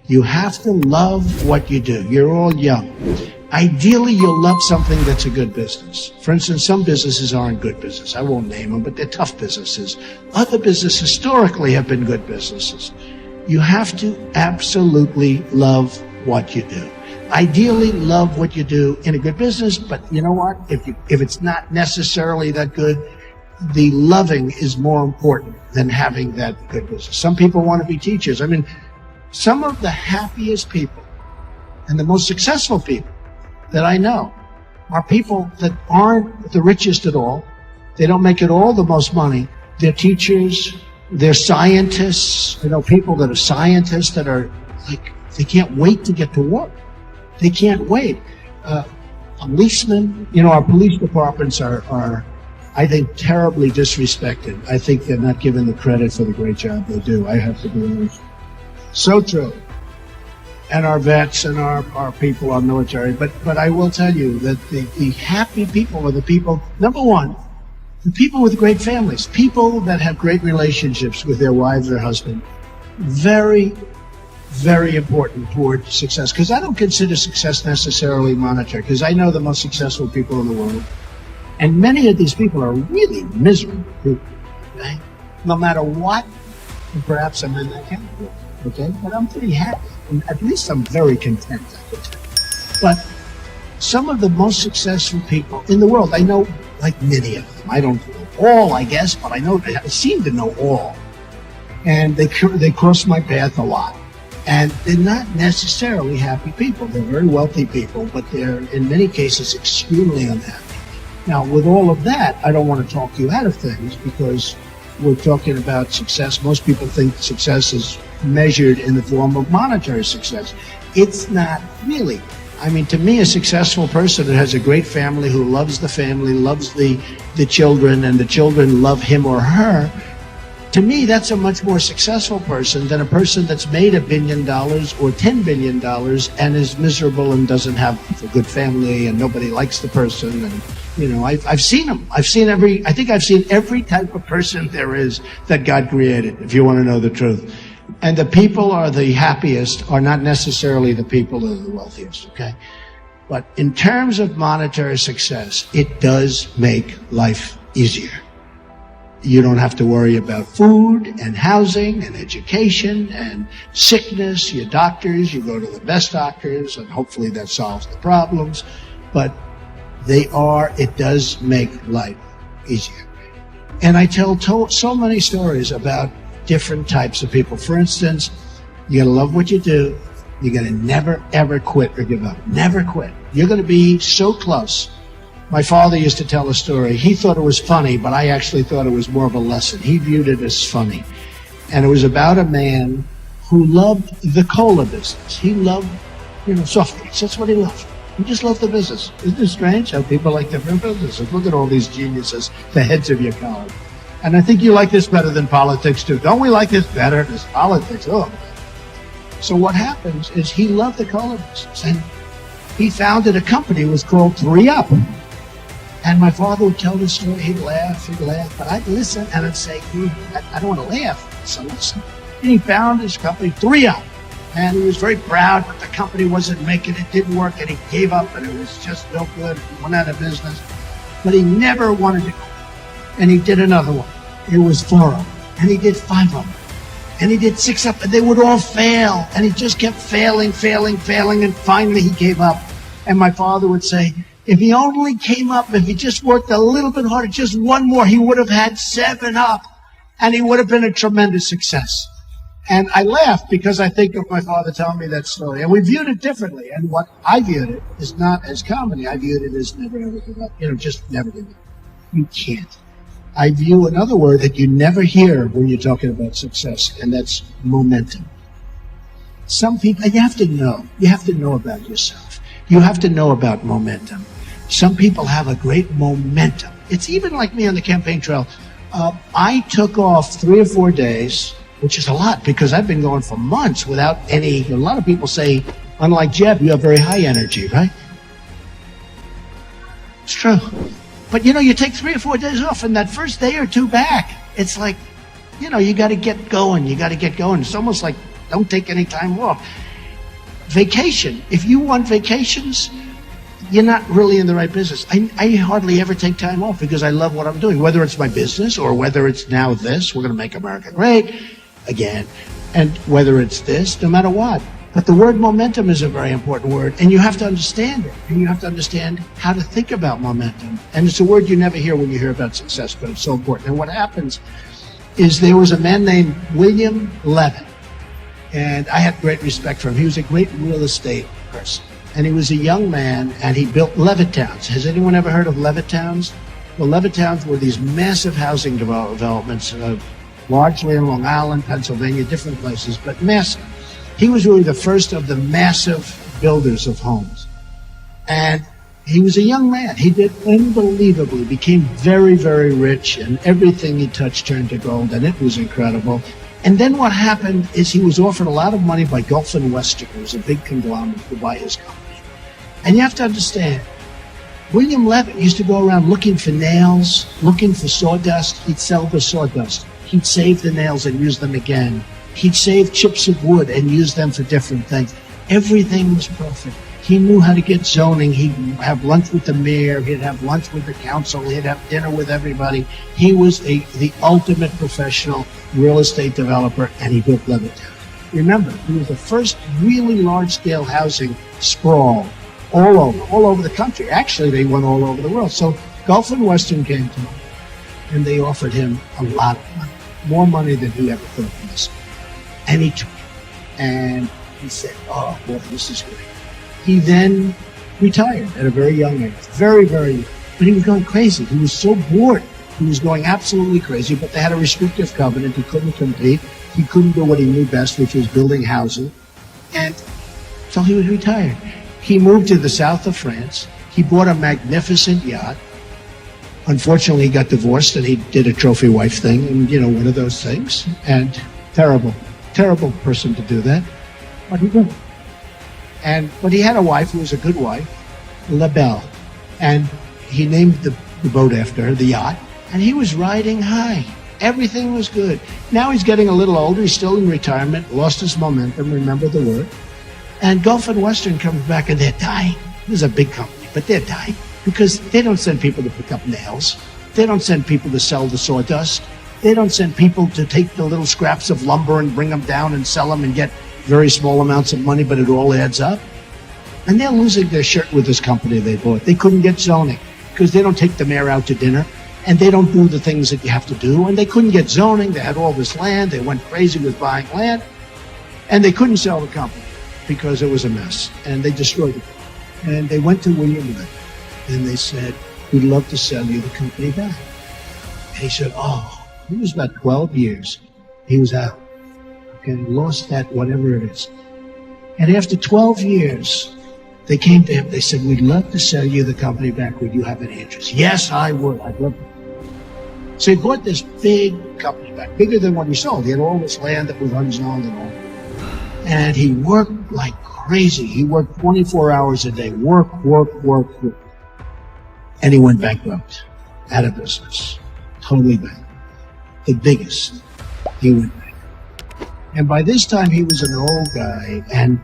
You have to love what you do. You're all young. Ideally, you'll love something that's a good business. For instance, some businesses aren't good business. I won't name them, but they're tough businesses. Other businesses historically have been good businesses. You have to absolutely love what you do. Ideally, love what you do in a good business, but you know what? If it's not necessarily that good, the loving is more important than having that good business. Some people want to be teachers. I mean, some of the happiest people and the most successful people that I know are people that aren't the richest at all. They don't make it all the most money. They're teachers. They're scientists. I know people that are scientists that are like, they can't wait to get to work. They can't wait. Policemen, our police departments are, I think, terribly disrespected. I think they're not given the credit for the great job they do. I have to be honest. So true. And our vets and our people, our military. But I will tell you that the happy people are the people, number one, the people with great families, people that have great relationships with their wives or husband. Very, very important toward success. Because I don't consider success necessarily monetary, because I know the most successful people in the world. And many of these people are really miserable people, okay? No matter what, and perhaps I'm in that category, okay? But I'm pretty happy. And at least I'm very content, I could tell you. But some of the most successful people in the world, I know like many of them. I don't know all, I guess, but I seem to know all. And they cross my path a lot. And they're not necessarily happy people. They're very wealthy people, but they're, in many cases, extremely unhappy. Now, with all of that, I don't want to talk you out of things because we're talking about success. Most people think success is measured in the form of monetary success. It's not really. I mean, to me, a successful person that has a great family, who loves the family, loves the children, and the children love him or her, to me, that's a much more successful person than a person that's made $1 billion or $10 billion and is miserable and doesn't have a good family and nobody likes the person. And, I've seen them. I think I've seen every type of person there is that God created, if you want to know the truth. And the people are the happiest are not necessarily the people that are the wealthiest, okay? But in terms of monetary success, it does make life easier. You don't have to worry about food and housing and education and sickness. Your doctors, you go to the best doctors, and hopefully that solves the problems. But it does make life easier. And I tell so many stories about different types of people. For instance, you gotta love what you do. You gotta never, ever quit or give up. Never quit. You're gonna be so close. My father used to tell a story. He thought it was funny, but I actually thought it was more of a lesson. He viewed it as funny. And it was about a man who loved the cola business. He loved, soft drinks. That's what he loved. He just loved the business. Isn't it strange how people like different businesses? Look at all these geniuses, the heads of your college. And I think you like this better than politics, too. Don't we like this better? This politics, oh. So what happens is he loved the cola business. And he founded a company. It was called 3-Up. And my father would tell the story, he'd laugh, but I'd listen and I'd say, I don't want to laugh, so listen. And he found his company, 3-Up. And he was very proud, but the company wasn't making it, didn't work, and he gave up, and it was just no good, he went out of business. But he never wanted to quit. And he did another one. It was 4-Up. And he did 5-Up. And he did 6-Up, and they would all fail. And he just kept failing, and finally he gave up. And my father would say, if he only came up, if he just worked a little bit harder, just one more, he would have had 7-Up, and he would have been a tremendous success. And I laughed because I think of my father telling me that story. And we viewed it differently. And what I viewed it is not as comedy. I viewed it as never, ever give up. Just never give up. You can't. I view another word that you never hear when you're talking about success, and that's momentum. Some people, you have to know about yourself. You have to know about momentum. Some people have a great momentum. It's even like me on the campaign trail. I took off 3 or 4 days, which is a lot because I've been going for months without a lot of people say, unlike Jeb, you have very high energy, right? It's true. But you take 3 or 4 days off, and that first day or two back, it's like, you got to get going. You got to get going. It's almost like don't take any time off. vacation. If you want vacations, you're not really in the right business. I hardly ever take time off because I love what I'm doing, whether it's my business or whether it's now this, we're going to make America great again, and whether it's this, no matter what. But the word momentum is a very important word, and you have to understand it, and you have to understand how to think about momentum. And it's a word you never hear when you hear about success, but it's so important. And what happens is there was a man named William Levitt, and I had great respect for him. He was a great real estate person. And he was a young man, and he built Levittowns. Has anyone ever heard of Levittowns? Well, Levittowns were these massive housing developments, largely in Long Island, Pennsylvania, different places, but massive. He was really the first of the massive builders of homes. And he was a young man. He did unbelievably, became very, very rich, and everything he touched turned to gold, and it was incredible. And then what happened is he was offered a lot of money by Gulf and Western, who was a big conglomerate, to buy his company. And you have to understand, William Levitt used to go around looking for nails, looking for sawdust. He'd sell the sawdust. He'd save the nails and use them again. He'd save chips of wood and use them for different things. Everything was perfect. He knew how to get zoning. He'd have lunch with the mayor. He'd have lunch with the council. He'd have dinner with everybody. He was the ultimate professional real estate developer, and he built Levittown. Remember, he was the first really large-scale housing sprawl all over the country. Actually, they went all over the world. So Gulf and Western came to him, and they offered him a lot of money, more money than he ever thought possible. And he took it. And he said, oh, boy, this is great. He then retired at a very young age, very, very young. But he was going crazy. He was so bored. He was going absolutely crazy, but they had a restrictive covenant. He couldn't compete. He couldn't do what he knew best, which was building housing. And so he was retired. He moved to the south of France. He bought a magnificent yacht. Unfortunately, he got divorced, and he did a trophy wife thing, and, one of those things. And terrible person to do that. But he did. But he had a wife who was a good wife, La Belle. And he named the boat after her, the yacht. And he was riding high. Everything was good. Now he's getting a little older. He's still in retirement, lost his momentum, remember the word. And Gulf and Western comes back, and they're dying. This is a big company, but they're dying because they don't send people to pick up nails. They don't send people to sell the sawdust. They don't send people to take the little scraps of lumber and bring them down and sell them and get very small amounts of money, but it all adds up. And they're losing their shirt with this company they bought. They couldn't get zoning because they don't take the mayor out to dinner, and they don't do the things that you have to do. And they couldn't get zoning. They had all this land. They went crazy with buying land, and they couldn't sell the company because it was a mess, and they destroyed it. And they went to William Levitt, and they said, we'd love to sell you the company back. And he said, it was about 12 years. He was out. Okay, lost that, whatever it is. And after 12 years, they came to him. They said, we'd love to sell you the company back. Would you have any interest? Yes, I would. I'd love to. So he bought this big company back, bigger than what he sold. He had all this land that was unzoned and all. And he worked like crazy. He worked 24 hours a day. Work. And he went bankrupt. Out of business. Totally bankrupt. The biggest. He went bankrupt. And by this time, he was an old guy. And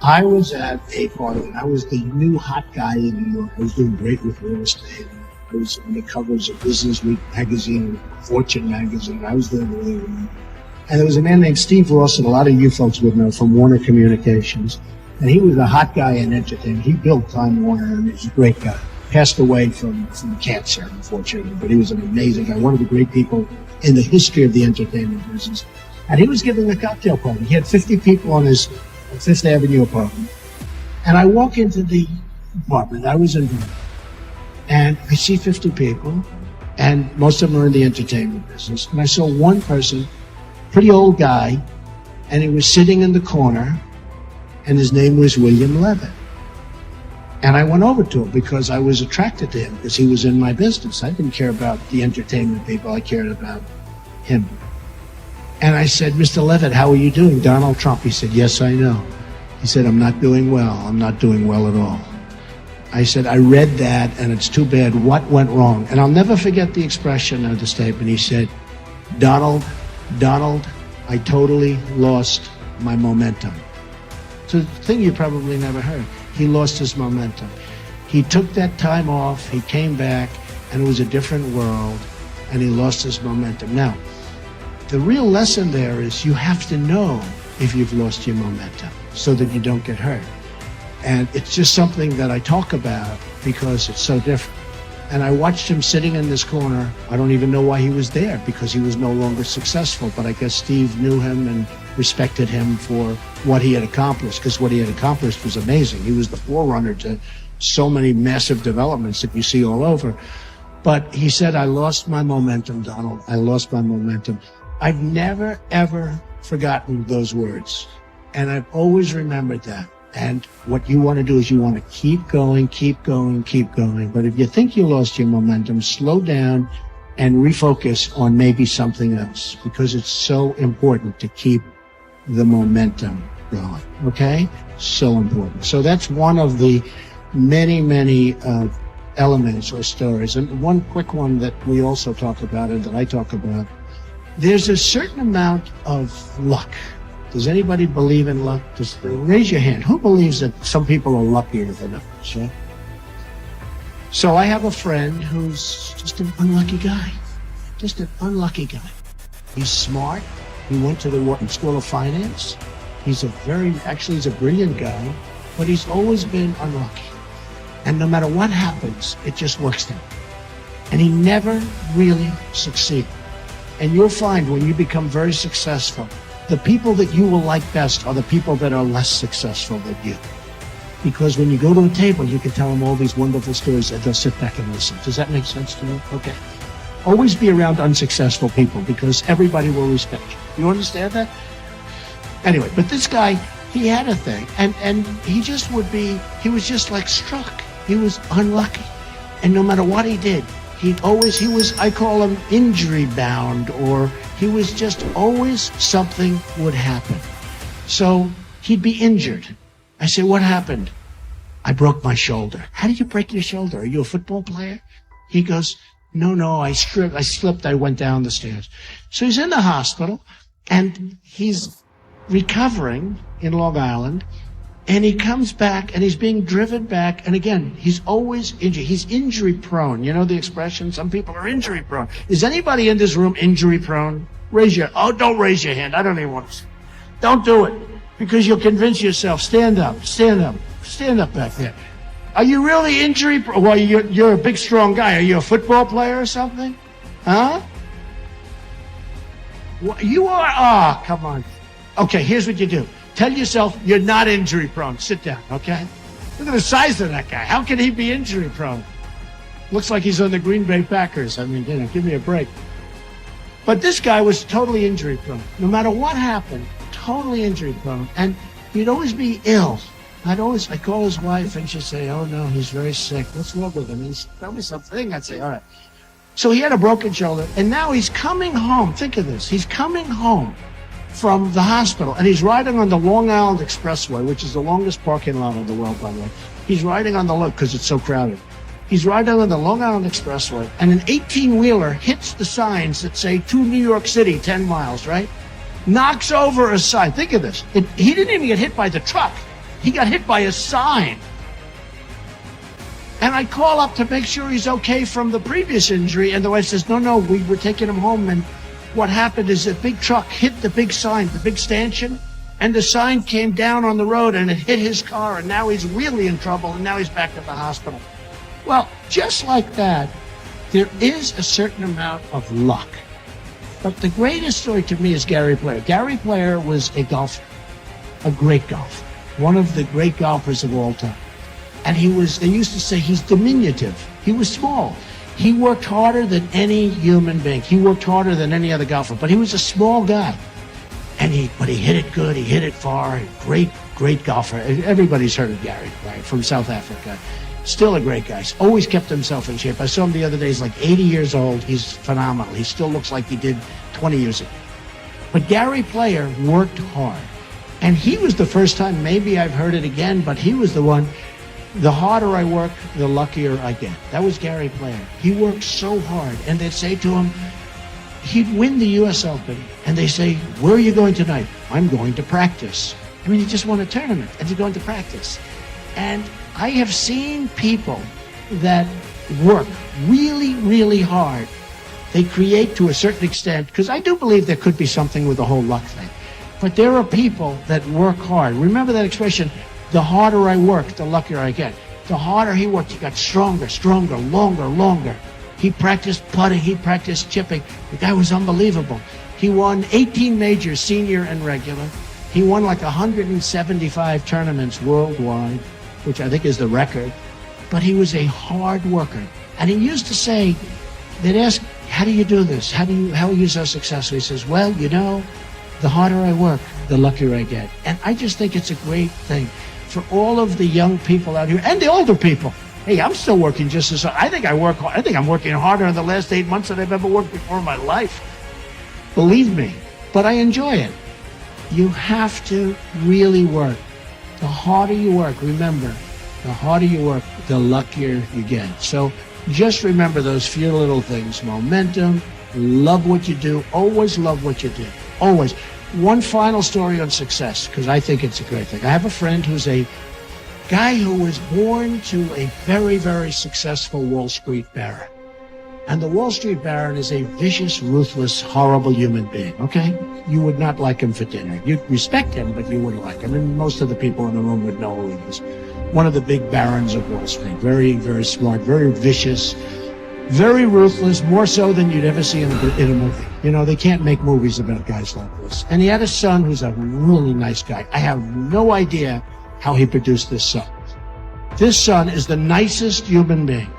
I was at a party. I was the new hot guy in New York. I was doing great with real estate. I was on the covers of Business Week magazine, Fortune magazine. I was doing really well. And there was a man named Steve Ross, and a lot of you folks would know, from Warner Communications. And he was a hot guy in entertainment. He built Time Warner, and he was a great guy. Passed away from cancer, unfortunately, but he was an amazing guy, one of the great people in the history of the entertainment business. And he was giving a cocktail party. He had 50 people on his Fifth Avenue apartment. And I walk into the apartment. I was in there. And I see 50 people, and most of them are in the entertainment business. And I saw one person, pretty old guy, and he was sitting in the corner, and his name was William Levitt. And I went over to him because I was attracted to him because he was in my business. I didn't care about the entertainment people. I cared about him. And I said, Mr. Levitt, how are you doing? Donald Trump. He said, yes, I know. He said, I'm not doing well. I'm not doing well at all. I said, I read that, and it's too bad. What went wrong? And I'll never forget the expression of the statement. He said, Donald, I totally lost my momentum. So the thing you probably never heard, he lost his momentum. He took that time off, he came back, and it was a different world, and he lost his momentum. Now, the real lesson there is you have to know if you've lost your momentum so that you don't get hurt. And it's just something that I talk about because it's so different. And I watched him sitting in this corner. I don't even know why he was there, because he was no longer successful. But I guess Steve knew him and respected him for what he had accomplished, because what he had accomplished was amazing. He was the forerunner to so many massive developments that you see all over. But he said, I lost my momentum, Donald. I lost my momentum. I've never, ever forgotten those words. And I've always remembered that. And what you want to do is you want to keep going, keep going, keep going. But if you think you lost your momentum, slow down and refocus on maybe something else, because it's so important to keep the momentum going. Okay? So important. So that's one of the many, many elements or stories. And one quick one that we also talk about and that I talk about, there's a certain amount of luck. Does anybody believe in luck? Just raise your hand. Who believes that some people are luckier than others? Yeah? So I have a friend who's just an unlucky guy. Just an unlucky guy. He's smart. He went to the Wharton School of Finance. He's a brilliant guy, but he's always been unlucky. And no matter what happens, it just works out. And he never really succeeded. And you'll find when you become very successful, the people that you will like best are the people that are less successful than you. Because when you go to a table, you can tell them all these wonderful stories and they'll sit back and listen. Does that make sense to you? Okay. Always be around unsuccessful people because everybody will respect you. You understand that? Anyway, but this guy, he had a thing. And he was just like struck. He was unlucky. And no matter what he did, he was, I call him injury bound, or he was just always something would happen. So he'd be injured. I say, what happened? I broke my shoulder. How did you break your shoulder? Are you a football player? He goes, no, I slipped, I went down the stairs. So he's in the hospital and he's recovering in Long Island. And he comes back and he's being driven back. And again, he's always injured. He's injury prone. You know the expression? Some people are injury prone. Is anybody in this room injury prone? Don't raise your hand. I don't even want to. Don't do it, because you'll convince yourself. Stand up back there. Are you really injury prone? Well, you're a big, strong guy. Are you a football player or something? Huh? You are? Come on. Okay, here's what you do. Tell yourself you're not injury prone. Sit down, okay? Look at the size of that guy. How can he be injury prone? Looks like he's on the Green Bay Packers. I mean, give me a break. But this guy was totally injury prone. No matter what happened, totally injury prone. And he'd always be ill. I'd call his wife and she'd say, oh no, he's very sick. What's wrong with him? He's tell me something. I'd say, all right. So he had a broken shoulder and now he's coming home. Think of this. He's coming home from the hospital, and he's riding on the Long Island Expressway, which is the longest parking lot in the world, by the way. He's riding on the look because it's so crowded. He's riding on the Long Island Expressway, and an 18-wheeler hits the signs that say to New York City, 10 miles, right? Knocks over a sign. Think of this. He didn't even get hit by the truck. He got hit by a sign. And I call up to make sure he's okay from the previous injury, and the wife says, no, we were taking him home, and what happened is a big truck hit the big sign, the big stanchion, and the sign came down on the road and it hit his car, and now he's really in trouble, and now he's back at the hospital. Well, just like that, there is a certain amount of luck. But the greatest story to me is Gary Player. Gary Player was a golfer, a great golfer, one of the great golfers of all time. And they used to say he's diminutive. He was small. He worked harder than any human being. He worked harder than any other golfer, but he was a small guy. But he hit it good, he hit it far, great golfer. Everybody's heard of Gary, right, from South Africa. Still a great guy. He's always kept himself in shape. I saw him the other day, he's like 80 years old. He's phenomenal. He still looks like he did 20 years ago. But Gary Player worked hard. And he was the first time, maybe I've heard it again, but he was the one. The harder I work, the luckier I get. That was Gary Player. He worked so hard. And they'd say to him, he'd win the U.S. Open, and they say, where are you going tonight? I'm going to practice. I mean, you just won a tournament and you go into practice. And I have seen people that work really, really hard. They create to a certain extent, because I do believe there could be something with the whole luck thing. But there are people that work hard. Remember that expression, the harder I work, the luckier I get. The harder he worked, he got stronger, stronger, longer, longer. He practiced putting, he practiced chipping. The guy was unbelievable. He won 18 majors, senior and regular. He won like 175 tournaments worldwide, which I think is the record. But he was a hard worker. And he used to say, they'd ask, how do you do this? How are you so successful? He says, well, you know, the harder I work, the luckier I get. And I just think it's a great thing for all of the young people out here and the older people. Hey, I'm still working just as hard. I think I'm working harder in the last 8 months than I've ever worked before in my life. Believe me, but I enjoy it. You have to really work. The harder you work, remember, the harder you work, the luckier you get. So just remember those few little things. Momentum, love what you do, always love what you do, always. One final story on success, because I think it's a great thing. I have a friend who's a guy who was born to a very, very successful Wall Street baron. And the Wall Street baron is a vicious, ruthless, horrible human being, okay? You would not like him for dinner. You'd respect him, but you wouldn't like him. And most of the people in the room would know who he is. One of the big barons of Wall Street. Very, very smart, very vicious, very ruthless, more so than you'd ever see in a movie. You know, they can't make movies about guys like this. And he had a son who's a really nice guy. I have no idea how he produced this son. This son is the nicest human being.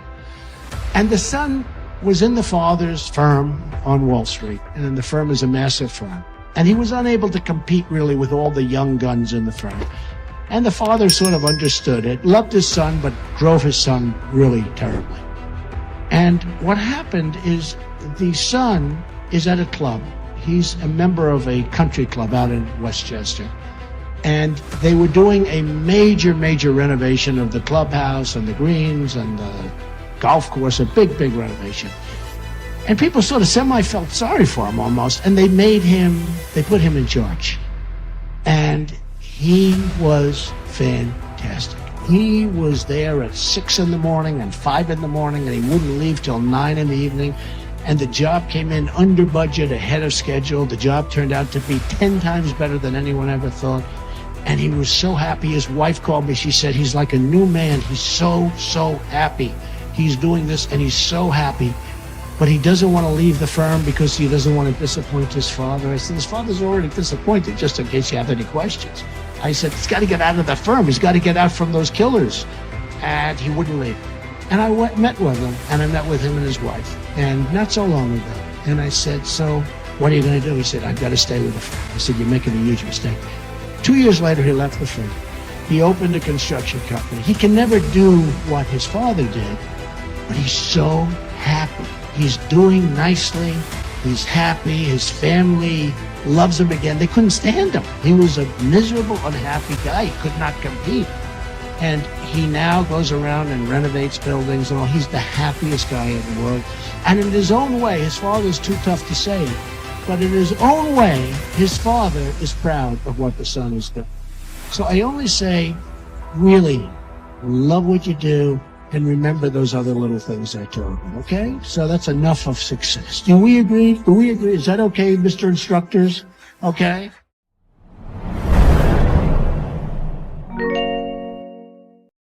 And the son was in the father's firm on Wall Street, and the firm is a massive firm. And he was unable to compete really with all the young guns in the firm. And the father sort of understood it, loved his son, but drove his son really terribly. And what happened is the son is at a club. He's a member of a country club out in Westchester. And they were doing a major, major renovation of the clubhouse and the greens and the golf course, a big, big renovation. And people sort of semi-felt sorry for him almost, and they put him in charge. And he was fantastic. He was there at 6 in the morning and 5 in the morning, and he wouldn't leave till 9 in the evening. And the job came in under budget, ahead of schedule. The job turned out to be 10 times better than anyone ever thought. And he was so happy. His wife called me. She said, he's like a new man. He's so, so happy. He's doing this and he's so happy, but he doesn't want to leave the firm because he doesn't want to disappoint his father. I said, his father's already disappointed, just in case you have any questions. I said, he's got to get out of the firm. He's got to get out from those killers. And he wouldn't leave. And I met with him, and I met with him and his wife, and not so long ago. And I said, so what are you going to do? He said, I've got to stay with the firm. I said, you're making a huge mistake. 2 years later, he left the firm. He opened a construction company. He can never do what his father did, but he's so happy. He's doing nicely. He's happy. His family loves him again. They couldn't stand him. He was a miserable, unhappy guy. He could not compete. And he now goes around and renovates buildings and all. He's the happiest guy in the world. And in his own way, his father's too tough to say, but in his own way, his father is proud of what the son is doing. So I only say, really, love what you do, and remember those other little things I told you, okay? So that's enough of success. Do we agree? Do we agree? Is that okay, Mr. Instructors? Okay?